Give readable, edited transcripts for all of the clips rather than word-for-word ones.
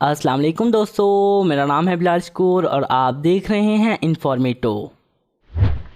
अस्सलाम वालेकुम दोस्तों, मेरा नाम है बिलाल शकूर और आप देख रहे हैं इन्फॉर्मेटो।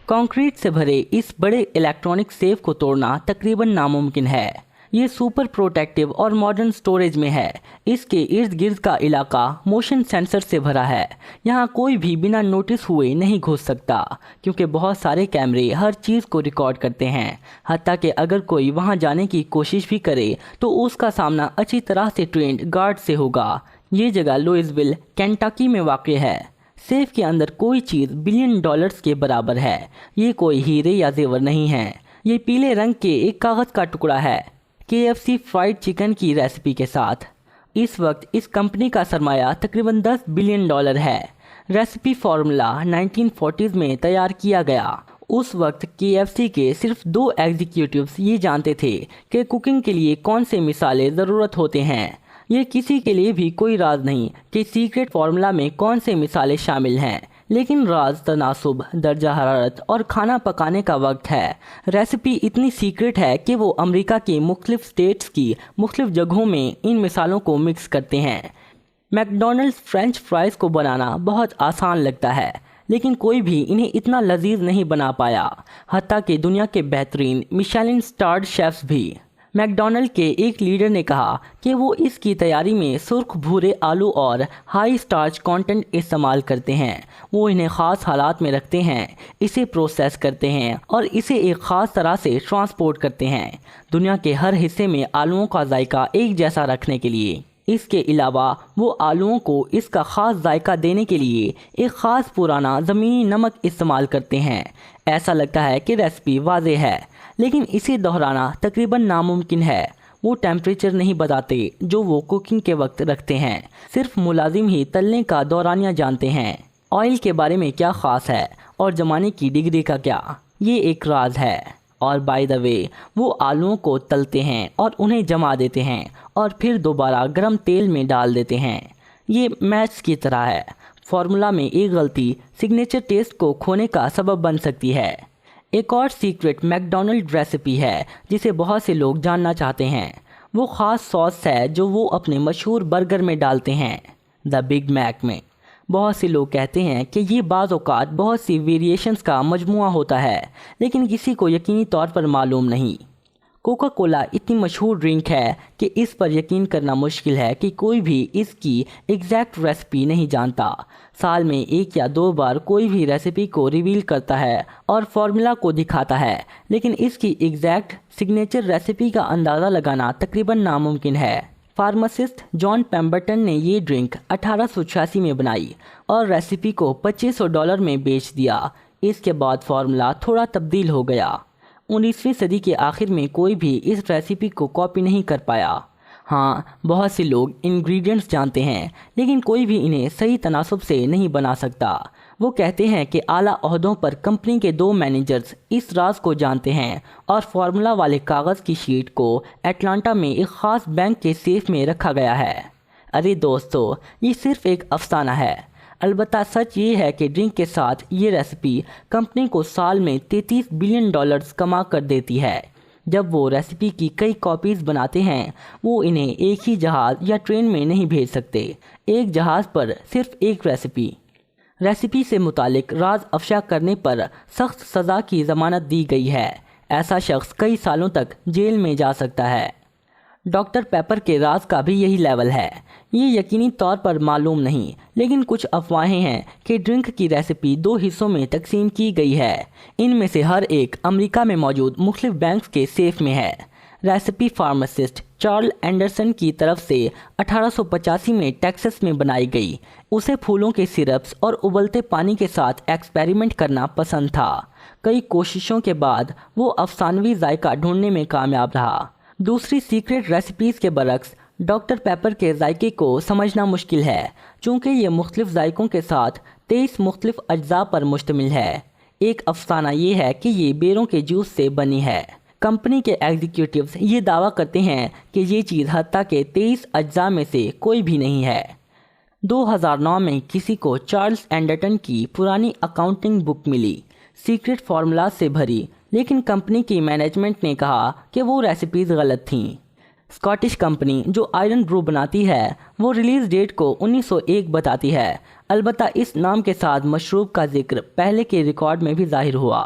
कंक्रीट से भरे इस बड़े इलेक्ट्रॉनिक सेफ को तोड़ना तकरीबन नामुमकिन है। ये सुपर प्रोटेक्टिव और मॉडर्न स्टोरेज में है। इसके इर्द गिर्द का इलाका मोशन सेंसर से भरा है। यहाँ कोई भी बिना नोटिस हुए नहीं घुस सकता, क्योंकि बहुत सारे कैमरे हर चीज़ को रिकॉर्ड करते हैं। हत्ता कि अगर कोई वहाँ जाने की कोशिश भी करे तो उसका सामना अच्छी तरह से ट्रेंड गार्ड से होगा। ये जगह लुइसविल, केंटकी में वाक़ है। सेफ के अंदर कोई चीज़ बिलियन डॉलर्स के बराबर है। ये कोई हीरे या जेवर नहीं है। ये पीले रंग के एक कागज़ का टुकड़ा है, KFC फ्राइड चिकन की रेसिपी के साथ। इस वक्त इस कंपनी का सरमाया तकरीबन 10 बिलियन डॉलर है। रेसिपी फार्मूला 1940s में तैयार किया गया। उस वक्त KFC के सिर्फ 2 एग्जीक्यूटिव्स ये जानते थे कि कुकिंग के लिए कौन से मिसाले ज़रूरत होते हैं। ये किसी के लिए भी कोई राज नहीं कि सीक्रेट फार्मूला में कौन से मिसाले शामिल हैं, लेकिन राज तनासुब, दर्जा हरारत और खाना पकाने का वक्त है। रेसिपी इतनी सीक्रेट है कि वो अमेरिका के मुख्तलिफ स्टेट्स की मुख्तलिफ जगहों में इन मिसालों को मिक्स करते हैं। मैकडॉनल्ड्स फ्रेंच फ्राइज़ को बनाना बहुत आसान लगता है, लेकिन कोई भी इन्हें इतना लजीज नहीं बना पाया, हत्ता कि दुनिया के बेहतरीन मिशेलिन स्टार्ड शेफ्स भी। मैकडॉनल्ड के एक लीडर ने कहा कि वो इसकी तैयारी में सुर्ख भूरे आलू और हाई स्टार्च कंटेंट इस्तेमाल करते हैं। वो इन्हें ख़ास हालात में रखते हैं, इसे प्रोसेस करते हैं और इसे एक ख़ास तरह से ट्रांसपोर्ट करते हैं, दुनिया के हर हिस्से में आलूओं का जायका एक जैसा रखने के लिए। इसके अलावा वो आलूओं को इसका ख़ास जायका देने के लिए एक ख़ास पुराना ज़मीनी नमक इस्तेमाल करते हैं। ऐसा लगता है कि रेसिपी वाज़ेह है, लेकिन इसे दोहराना तकरीबन नामुमकिन है। वो टेम्परेचर नहीं बताते जो वो कुकिंग के वक्त रखते हैं, सिर्फ मुलाजिम ही तलने का दौरानिया जानते हैं। ऑयल के बारे में क्या ख़ास है और जमाने की डिग्री का क्या, ये एक राज है। और बाय द वे, वो आलूओं को तलते हैं और उन्हें जमा देते हैं और फिर दोबारा गर्म तेल में डाल देते हैं। ये मैथ्स की तरह है। फार्मूला में एक गलती सिग्नेचर टेस्ट को खोने का सबब बन सकती है। एक और सीक्रेट मैकडॉनल्ड रेसिपी है जिसे बहुत से लोग जानना चाहते हैं। वो ख़ास सॉस है जो वो अपने मशहूर बर्गर में डालते हैं, द बिग मैक में। बहुत से लोग कहते हैं कि ये बाज़ औक़ात बहुत सी वेरिएशंस का मजमुआ होता है, लेकिन किसी को यकीनी तौर पर मालूम नहीं। कोका कोला इतनी मशहूर ड्रिंक है कि इस पर यकीन करना मुश्किल है कि कोई भी इसकी एग्जैक्ट रेसिपी नहीं जानता। साल में 1 या 2 बार कोई भी रेसिपी को रिवील करता है और फार्मूला को दिखाता है, लेकिन इसकी एग्जैक्ट सिग्नेचर रेसिपी का अंदाज़ा लगाना तकरीबन नामुमकिन है। फार्मासिस्ट जॉन पेम्बरटन ने ये ड्रिंक 1886 में बनाई और रेसिपी को $2500 में बेच दिया। इसके बाद फार्मूला थोड़ा तब्दील हो गया। 19वीं सदी के आखिर में कोई भी इस रेसिपी को कॉपी नहीं कर पाया। हाँ, बहुत से लोग इंग्रेडिएंट्स जानते हैं, लेकिन कोई भी इन्हें सही तनासुब से नहीं बना सकता। वो कहते हैं कि आला ओहदों पर कंपनी के 2 मैनेजर्स इस राज को जानते हैं और फार्मूला वाले कागज़ की शीट को अटलांटा में एक ख़ास बैंक के सेफ में रखा गया है। अरे दोस्तों, ये सिर्फ एक अफसाना है। अलबत्ता सच ये है कि ड्रिंक के साथ ये रेसिपी कंपनी को साल में $33 बिलियन कमा कर देती है। जब वो रेसिपी की कई कॉपीज़ बनाते हैं, वो इन्हें एक ही जहाज़ या ट्रेन में नहीं भेज सकते। एक जहाज़ पर सिर्फ एक रेसिपी से मुतालिक राज अफशा करने पर सख्त सज़ा की ज़मानत दी गई है। ऐसा शख्स कई सालों तक जेल में जा सकता है। डॉक्टर पेपर के राज का भी यही लेवल है। ये यकीनी तौर पर मालूम नहीं, लेकिन कुछ अफवाहें हैं कि ड्रिंक की रेसिपी 2 हिस्सों में तकसीम की गई है। इनमें से हर एक अमेरिका में मौजूद मुख्तलिफ बैंक्स के सेफ में है। रेसिपी फार्मासिस्ट चार्ल्स एंडरसन की तरफ से 1885 में टेक्सास में बनाई गई। उसे फूलों के सिरप्स और उबलते पानी के साथ एक्सपेरिमेंट करना पसंद था। कई कोशिशों के बाद वो अफसानवी जायका ढूंढने में कामयाब रहा। दूसरी सीक्रेट रेसिपीज़ के बरक्स डॉक्टर पेपर के जायके को समझना मुश्किल है, चूँकि ये मुख्तलिफ जायकों के साथ 23 मुख्तलिफ अज्जा पर मुश्तमिल है। एक अफसाना ये है कि ये बेरों के जूस से बनी है। कंपनी के एग्जीक्यूटिव्स ये दावा करते हैं कि ये चीज़ हत्ता के 23 अज्जा में से कोई भी नहीं है। 2009 में किसी को चार्ल्स एंडरटन की पुरानी अकाउंटिंग बुक मिली, सीक्रेट फार्मूला से भरी, लेकिन कंपनी की मैनेजमेंट ने कहा कि वो रेसिपीज़ गलत थीं। स्कॉटिश कंपनी जो आयरन ब्रू बनाती है वो रिलीज डेट को 1901 बताती है। अलबत्ता इस नाम के साथ मशरूब का जिक्र पहले के रिकॉर्ड में भी जाहिर हुआ।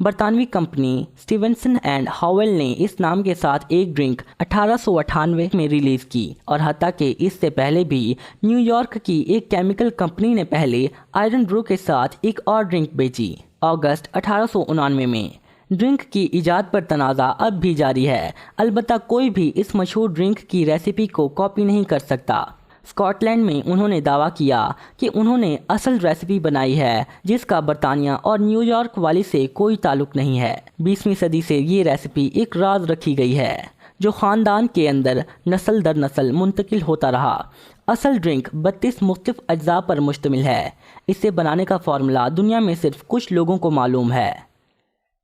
बरतानवी कंपनी स्टीवेंसन एंड हावेल ने इस नाम के साथ एक ड्रिंक 1898 में रिलीज की और हत्ता कि इससे पहले भी न्यूयॉर्क की एक केमिकल कंपनी ने पहले आयरन ब्रू के साथ एक और ड्रिंक बेची अगस्त 1899 में। ड्रिंक की इजाद पर तनाज़ा अब भी जारी है, अलबत्ता कोई भी इस मशहूर ड्रिंक की रेसिपी को कॉपी नहीं कर सकता। स्कॉटलैंड में उन्होंने दावा किया कि उन्होंने असल रेसिपी बनाई है जिसका बरतानिया और न्यूयॉर्क वाली से कोई ताल्लुक नहीं है। 20वीं सदी से ये रेसिपी एक राज रखी गई है जो ख़ानदान के अंदर नस्ल दर नस्ल मुंतकिल होता रहा। असल ड्रिंक 32 मुख्तलिफ अज्जा पर मुश्तमिल है। इसे बनाने का फार्मूला दुनिया में सिर्फ कुछ लोगों को मालूम है।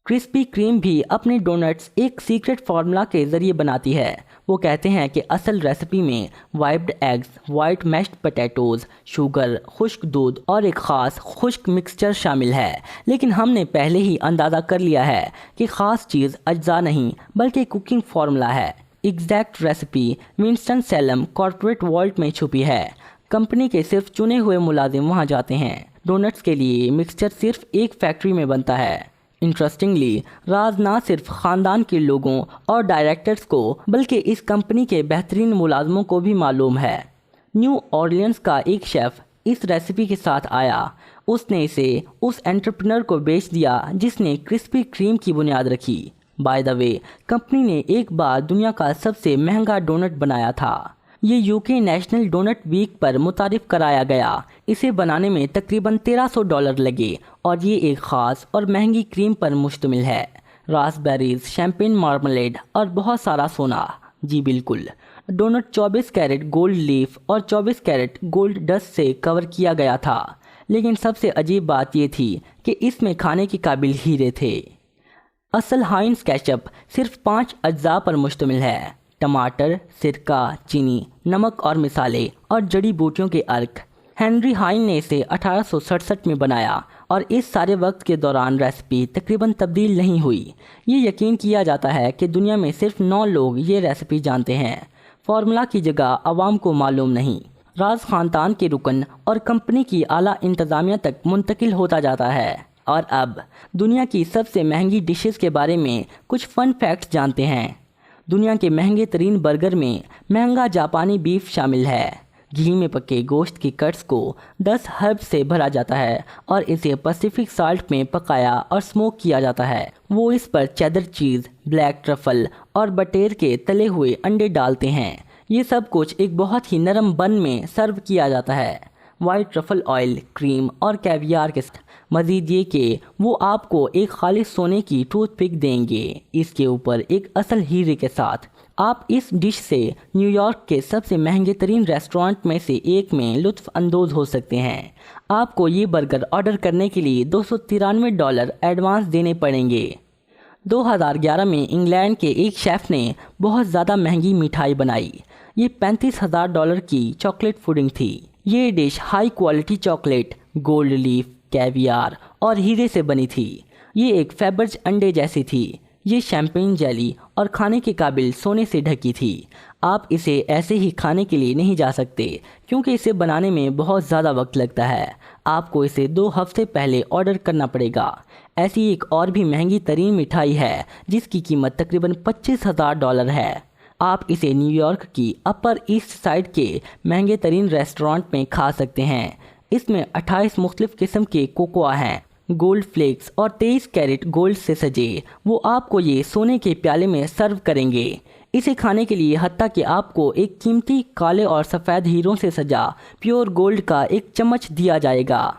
क्रिस्पी क्रीम भी अपने डोनट्स एक सीक्रेट फार्मूला के ज़रिए बनाती है। वो कहते हैं कि असल रेसिपी में whipped eggs, white mashed potatoes, sugar, खुश्क दूध और एक ख़ास खुश्क मिक्सचर शामिल है। लेकिन हमने पहले ही अंदाज़ा कर लिया है कि ख़ास चीज़ अज्जा नहीं बल्कि कुकिंग फार्मूला है। Exact recipe Winston Salem corporate vault में छुपी है। कंपनी के सिर्फ चुने हुए मुलाजिम वहाँ जाते हैं। डोनट्स के लिए मिक्सचर सिर्फ एक फैक्ट्री में बनता है। इंटरेस्टिंगली राज ना सिर्फ ख़ानदान के लोगों और डायरेक्टर्स को बल्कि इस कंपनी के बेहतरीन मुलाजमों को भी मालूम है। न्यू ऑरलियंस का एक शेफ़ इस रेसिपी के साथ आया। उसने इसे उस एंटरप्रेन्योर को बेच दिया जिसने क्रिस्पी क्रीम की बुनियाद रखी। बाय द वे, कंपनी ने एक बार दुनिया का सबसे महंगा डोनट बनाया था। ये यूके नेशनल डोनट वीक पर मुतारिफ कराया गया। इसे बनाने में तकरीबन $1300 लगे और ये एक ख़ास और महंगी क्रीम पर मुश्तमिल है। रास्पबेरीज, शैम्पेन मार्मलेड और बहुत सारा सोना। जी बिल्कुल। डोनट 24 कैरेट गोल्ड लीफ और 24 कैरेट गोल्ड डस्ट से कवर किया गया था। लेकिन सबसे अजीब बात ये थी कि इसमें खाने के काबिल हीरे थे। असल हाइंस केचप सिर्फ 5 अज्जा पर मुश्तमिल है। टमाटर, सिरका, चीनी, नमक और मिसाले और जड़ी बूटियों के अर्क। हेनरी हाइन ने इसे 1867 में बनाया और इस सारे वक्त के दौरान रेसिपी तकरीबन तब्दील नहीं हुई। ये यकीन किया जाता है कि दुनिया में सिर्फ 9 लोग ये रेसिपी जानते हैं। फार्मूला की जगह आवाम को मालूम नहीं। राज ख़ानदान के रुकन और कंपनी की आला इंतज़ामिया तक मुंतकिल होता जाता है। और अब दुनिया की सबसे महंगी डिशेस के बारे में कुछ फ़न फैक्ट्स जानते हैं। दुनिया के महंगे तरीन बर्गर में महंगा जापानी बीफ शामिल है। घी में पके गोश्त की कट्स को 10 हर्ब से भरा जाता है और इसे पैसिफिक साल्ट में पकाया और स्मोक किया जाता है। वो इस पर चेदर चीज़, ब्लैक ट्रफल और बटेर के तले हुए अंडे डालते हैं। ये सब कुछ एक बहुत ही नरम बन में सर्व किया जाता है। वाइट ट्रफल ऑयल, क्रीम और कैवियार के साथ। मज़ीद ये कि वो आपको एक खालिस सोने की टूथपिक देंगे, इसके ऊपर एक असल हीरे के साथ। आप इस डिश से न्यूयॉर्क के सबसे महंगे तरीन रेस्टोरेंट में से एक में लुत्फ़ अंदोज़ हो सकते हैं। आपको ये बर्गर ऑर्डर करने के लिए $293 एडवांस देने पड़ेंगे। 2011 में इंग्लैंड के एक शेफ़ ने बहुत ज़्यादा महंगी मिठाई बनाई। ये $35,000 की चॉकलेट पुडिंग थी। ये dish high quality chocolate, gold leaf, caviar और हीरे से बनी थी। ये एक फेबर्ज अंडे जैसी थी। ये शैम्पेन जेली और खाने के काबिल सोने से ढकी थी। आप इसे ऐसे ही खाने के लिए नहीं जा सकते क्योंकि इसे बनाने में बहुत ज़्यादा वक्त लगता है। आपको इसे 2 हफ्ते पहले ऑर्डर करना पड़ेगा। ऐसी एक और भी महंगी तरीन मिठाई है जिसकी कीमत तकरीबन $25,000 है। आप इसे न्यूयॉर्क की अपर ईस्ट साइड के महंगे तरीन रेस्टोरेंट में खा सकते हैं। इसमें 28 मुख्तलिफ किस्म के कोकोआ हैं, गोल्ड फ्लेक्स और 23 कैरेट गोल्ड से सजे। वो आपको ये सोने के प्याले में सर्व करेंगे। इसे खाने के लिए हत्ता कि आपको एक कीमती काले और सफ़ेद हीरों से सजा प्योर गोल्ड का एक चम्मच दिया जाएगा।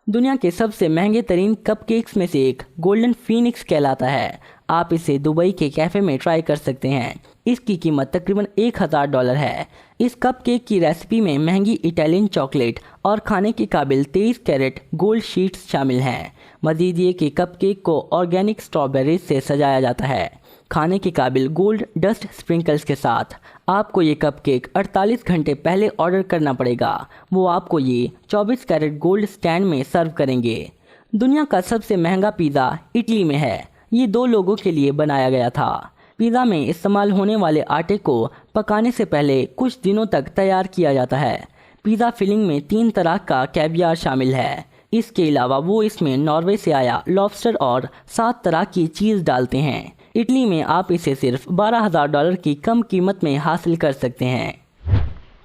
दुनिया के सबसे महंगे तरीन कपकेक्स में से एक गोल्डन फीनिक्स कहलाता है। आप इसे दुबई के कैफ़े में ट्राई कर सकते हैं। इसकी कीमत तकरीबन $1,000 है। इस कपकेक की रेसिपी में महंगी इटालियन चॉकलेट और खाने के काबिल 23 कैरेट गोल्ड शीट्स शामिल हैं। मज़ीद ये कि कपकेक को ऑर्गेनिक स्ट्रॉबेरीज से सजाया जाता है, खाने के काबिल गोल्ड डस्ट स्प्रिंकल्स के साथ। आपको ये कपकेक 48 घंटे पहले ऑर्डर करना पड़ेगा। वो आपको ये 24 कैरेट गोल्ड स्टैंड में सर्व करेंगे। दुनिया का सबसे महंगा पिज़्ज़ा इटली में है। ये 2 लोगों के लिए बनाया गया था, पिज़्ज़ा में इस्तेमाल होने वाले आटे को पकाने से पहले कुछ दिनों तक तैयार किया जाता है। पिज़्ज़ा फिलिंग में 3 तरह का कैवियार शामिल है। इसके अलावा वो इसमें नॉर्वे से आया लॉबस्टर और 7 तरह की चीज़ डालते हैं। इटली में आप इसे सिर्फ $12,000 की कम कीमत में हासिल कर सकते हैं।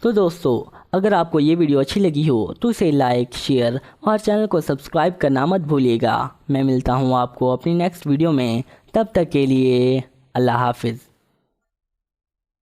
तो दोस्तों, अगर आपको ये वीडियो अच्छी लगी हो तो इसे लाइक, शेयर और चैनल को सब्सक्राइब करना मत भूलिएगा। मैं मिलता हूँ आपको अपनी नेक्स्ट वीडियो में। तब तक के लिए अल्लाह हाफिज़।